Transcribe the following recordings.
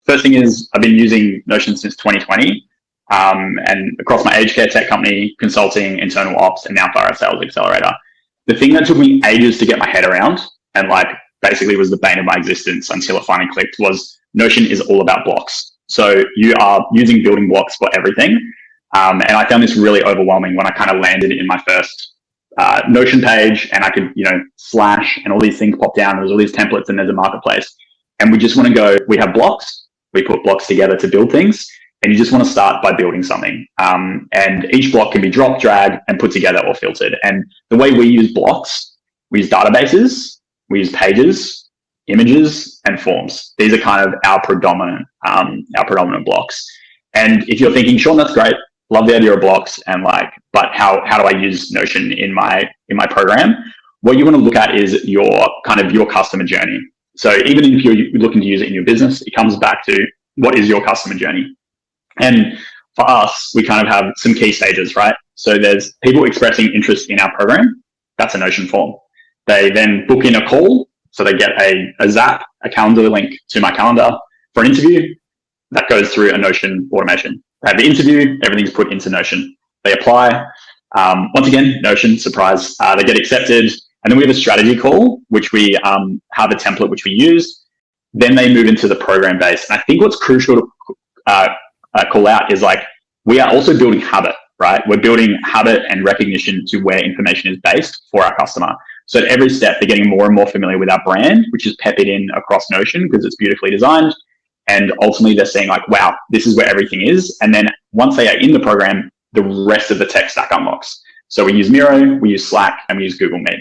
first thing is I've been using Notion since 2020, and across my aged care tech company, consulting, internal ops, and now Fire Sales Accelerator. The thing that took me ages to get my head around and like basically was the bane of my existence until it finally clicked was Notion is all about blocks. So you are using building blocks for everything. And I found this really overwhelming when I kind of landed in my first Notion page and I could, slash and all these things pop down. There's all these templates and there's a marketplace. And we just want to go, we have blocks, we put blocks together to build things. And you just want to start by building something. And each block can be dropped, dragged, and put together or filtered. And the way we use blocks, we use databases, we use pages, images, and forms. These are kind of our predominant blocks. And if you're thinking, Sean, that's great, love the idea of blocks, and but how do I use Notion in my program? What you want to look at is your customer journey. So even if you're looking to use it in your business, it comes back to what is your customer journey? And for us, we kind of have some key stages, right? So there's people expressing interest in our program. That's a Notion form. They then book in a call. So they get a Zap, a calendar link to my calendar for an interview. That goes through a Notion automation. They have the interview, everything's put into Notion. They apply. Once again, Notion, surprise, they get accepted. And then we have a strategy call, which we have a template which we use. Then they move into the program base. And I think what's crucial to call out is we are also building habit, right? We're building habit and recognition to where information is based for our customer. So at every step, they're getting more and more familiar with our brand, which is peppered in across Notion because it's beautifully designed. And ultimately they're saying wow, this is where everything is. And then once they are in the program, the rest of the tech stack unlocks. So we use Miro, we use Slack, and we use Google Meet.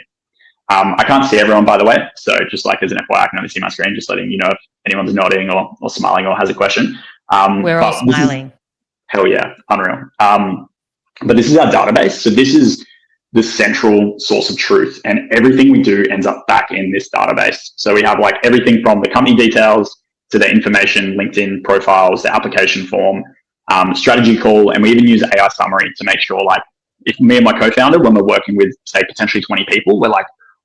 I can't see everyone, by the way. So just as an FYI, I can only see my screen, just letting you know if anyone's nodding or smiling or has a question. We're all smiling. Hell yeah, unreal. But this is our database. So this is the central source of truth, and everything we do ends up back in this database. So we have everything from the company details to the information, LinkedIn profiles, the application form, strategy call, and we even use AI summary to make sure if me and my co-founder, when we're working with say potentially 20 people, we're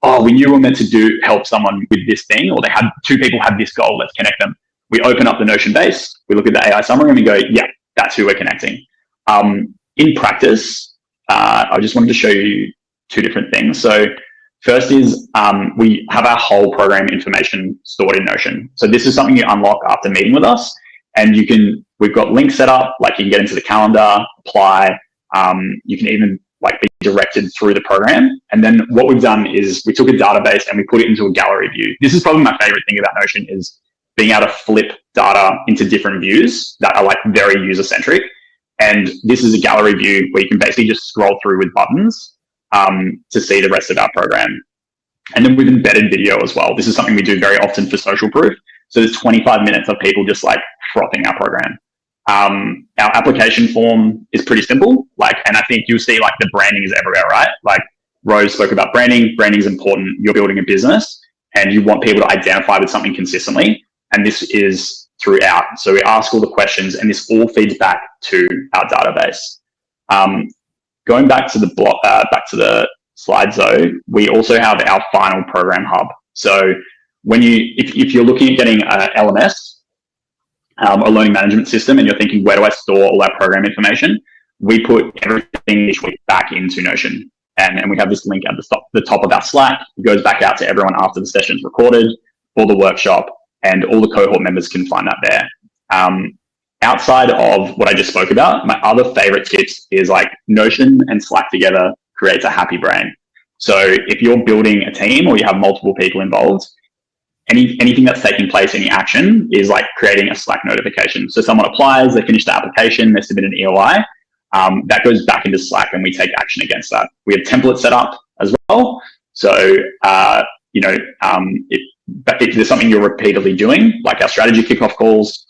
oh, we knew we were meant to help someone with this thing, or two people had this goal, let's connect them. We open up the Notion base, we look at the AI summary and we go, yeah, that's who we're connecting. In practice, I just wanted to show you two different things. So first is we have our whole program information stored in Notion. So this is something you unlock after meeting with us, and we've got links set up, you can get into the calendar, apply, you can even be directed through the program. And then what we've done is we took a database and we put it into a gallery view. This is probably my favorite thing about Notion, is being able to flip data into different views that are very user-centric. And this is a gallery view where you can basically just scroll through with buttons to see the rest of our program. And then we've embedded video as well. This is something we do very often for social proof. So there's 25 minutes of people just frothing our program. Our application form is pretty simple. And I think you'll see the branding is everywhere, right? Rose spoke about branding. Branding is important. You're building a business and you want people to identify with something consistently. And this is throughout. So we ask all the questions and this all feeds back to our database. Going back to the slides though, we also have our final program hub. So if you're looking at getting a LMS, a learning management system, and you're thinking, where do I store all that program information? We put everything each week back into Notion. And we have this link at the top of our Slack. It goes back out to everyone after the session's recorded, or the workshop, and all the cohort members can find that there. Outside of what I just spoke about, my other favorite tips is Notion and Slack together creates a happy brain. So if you're building a team or you have multiple people involved, anything that's taking place, any action is creating a Slack notification. So someone applies, they finish the application, they submit an EOI, that goes back into Slack and we take action against that. We have templates set up as well. So, if there's something you're repeatedly doing, our strategy kickoff calls,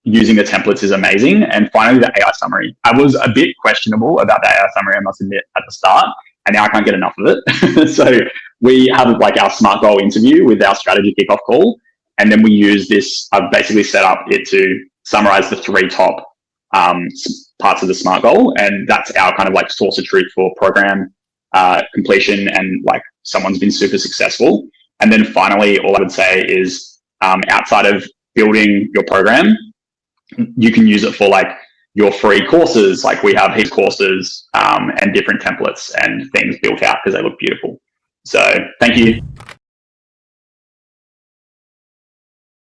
using the templates is amazing. And finally, the AI summary. I was a bit questionable about the AI summary, I must admit, at the start, and now I can't get enough of it. So we have our SMART goal interview with our strategy kickoff call. And then we use this, I've basically set up it to summarize the 3 top parts of the SMART goal. And that's our source of truth for program completion and someone's been super successful. And then finally, all I would say is outside of building your program, you can use it for like your free courses. Like we have his courses and different templates and things built out because they look beautiful. So thank you.